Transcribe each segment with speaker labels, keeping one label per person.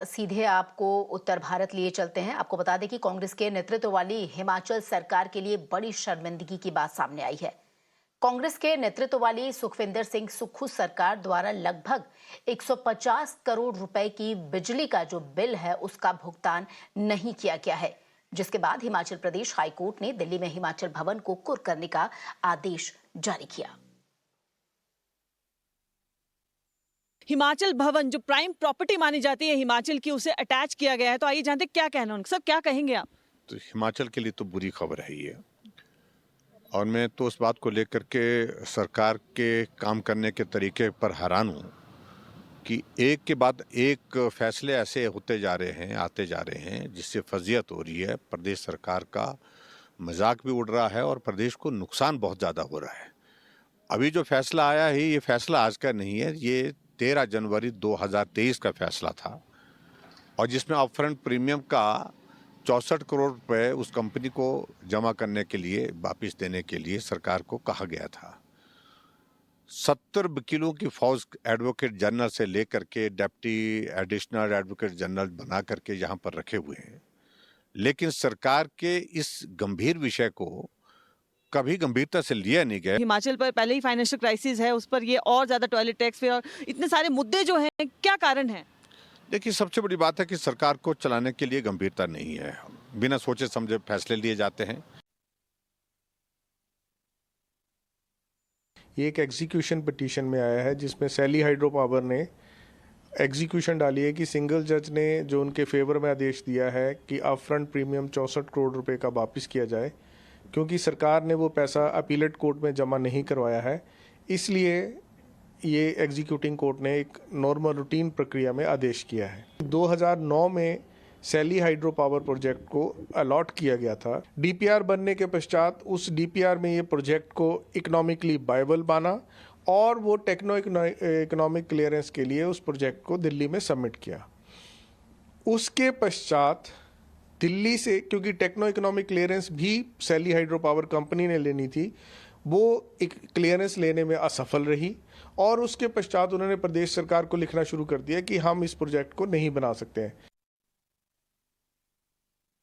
Speaker 1: सीधे आपको उत्तर भारत लिए चलते हैं। आपको बता दें कि कांग्रेस के नेतृत्व वाली हिमाचल सरकार के लिए बड़ी शर्मिंदगी की बात सामने आई है। कांग्रेस के नेतृत्व वाली सुखविंदर सिंह सुक्खू सरकार द्वारा लगभग 150 करोड़ रुपए की बिजली का जो बिल है उसका भुगतान नहीं किया गया है, जिसके बाद हिमाचल प्रदेश हाईकोर्ट ने दिल्ली में हिमाचल भवन को कुर्क करने का आदेश जारी किया।
Speaker 2: हिमाचल भवन जो प्राइम प्रॉपर्टी मानी जाती है हिमाचल की, उसे अटैच किया गया है। तो आइए जानते क्या कहना है उनका। सर, क्या कहेंगे आप?
Speaker 3: तो हिमाचल के लिए तो बुरी खबर है ये, और मैं तो उस बात को लेकर के सरकार के काम करने के तरीके पर हैरान हूँ कि एक के बाद एक फैसले ऐसे होते जा रहे हैं, आते जा रहे हैं, जिससे फजीयत हो रही है। प्रदेश सरकार का मजाक भी उड़ रहा है और प्रदेश को नुकसान बहुत ज़्यादा हो रहा है। अभी जो फैसला आया है, ये फैसला आज का नहीं है, ये 13 जनवरी 2023 का फैसला था, और जिसमें अपफ्रंट प्रीमियम का 64 करोड़ रुपए उस कंपनी को जमा करने के लिए, वापस देने के लिए सरकार को कहा गया था। 70 वकीलों की फौज एडवोकेट जनरल से लेकर के डिप्टी एडिशनल एडवोकेट जनरल बना करके यहाँ पर रखे हुए हैं, लेकिन सरकार के इस गंभीर विषय को कभी गंभीरता से लिया नहीं गया।
Speaker 2: हिमाचल पर पहले ही फाइनेंशियल क्राइसिस है, उस पर ये और ज्यादा टॉयलेट टैक्स पे और इतने सारे मुद्दे जो हैं, क्या कारण है?
Speaker 3: देखिए, सबसे बड़ी बात है कि सरकार को चलाने के लिए गंभीरता नहीं है, बिना सोचे समझे फैसले लिए जाते हैं।
Speaker 4: ये एक एग्जीक्यूशन पिटीशन में आया है, जिसमें सैली हाइड्रो पावर ने एग्जीक्यूशन डाली है कि सिंगल जज ने जो उनके फेवर में आदेश दिया है कि अपफ्रंट प्रीमियम 64 करोड़ रुपए का वापस किया जाए, क्योंकि सरकार ने वो पैसा अपीलेट कोर्ट में जमा नहीं करवाया है, इसलिए ये एग्जीक्यूटिंग कोर्ट ने एक नॉर्मल रूटीन प्रक्रिया में आदेश किया है। 2009 में सैली हाइड्रो पावर प्रोजेक्ट को अलॉट किया गया था। डीपीआर बनने के पश्चात उस डीपीआर में ये प्रोजेक्ट को इकोनॉमिकली वायबल माना और वो टेक्नो इकोनॉमिक क्लियरेंस के लिए उस प्रोजेक्ट को दिल्ली में सबमिट किया। उसके पश्चात दिल्ली से, क्योंकि टेक्नो इकोनॉमिक क्लियरेंस भी सैली हाइड्रो पावर कंपनी ने लेनी थी, वो एक क्लियरेंस लेने में असफल रही, और उसके पश्चात उन्होंने प्रदेश सरकार को लिखना शुरू कर दिया कि हम इस प्रोजेक्ट को नहीं बना सकते हैं।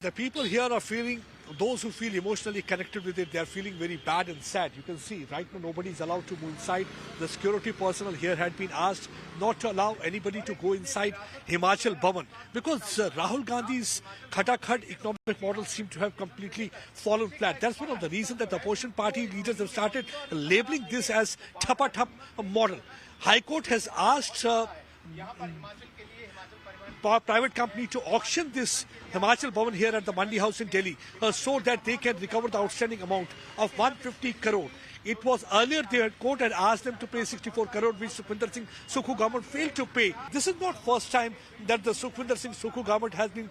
Speaker 5: The people here are feeling, those who feel emotionally connected with it, they are feeling very bad and sad. You can see right now nobody is allowed to move inside. The security personnel here had been asked not to allow anybody to go inside Himachal Bhavan because Rahul Gandhi's Khatakhat economic model seemed to have completely fallen flat. That's one of the reasons that the opposition party leaders have started labeling this as Thapa Thap model. High Court has asked private company to auction this Himachal Bhavan here at the Mandi House in Delhi so that they can recover the outstanding amount of 150 crore. It was earlier the court had asked them to pay 64 crore, which Sukhwinder Singh Sukkhu government failed to pay. This is not first time that the Sukhwinder Singh Sukkhu government has been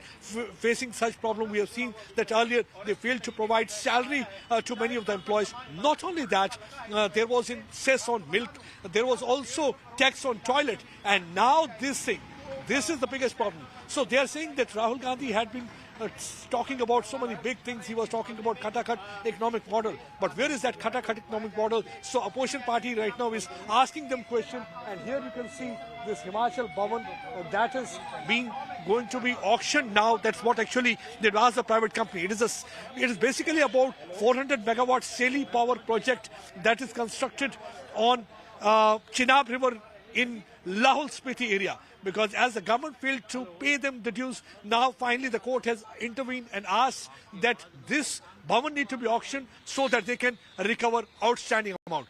Speaker 5: facing such problem. We have seen that earlier they failed to provide salary to many of the employees. Not only that, there was cess on milk, there was also tax on toilet, and now this thing. This is the biggest problem. So they are saying that Rahul Gandhi had been talking about so many big things. He was talking about Khatakhat economic model. But where is that Khatakhat economic model? So opposition party right now is asking them question. And here you can see this Himachal Bhavan that is going to be auctioned now. That's what actually they've asked the private company. It is basically about 400 megawatt Seli power project that is constructed on Chenab River in Lahul Spiti area. Because as the government failed to pay them the dues, now finally the court has intervened and asked that this Bhavan need to be auctioned so that they can recover outstanding amount.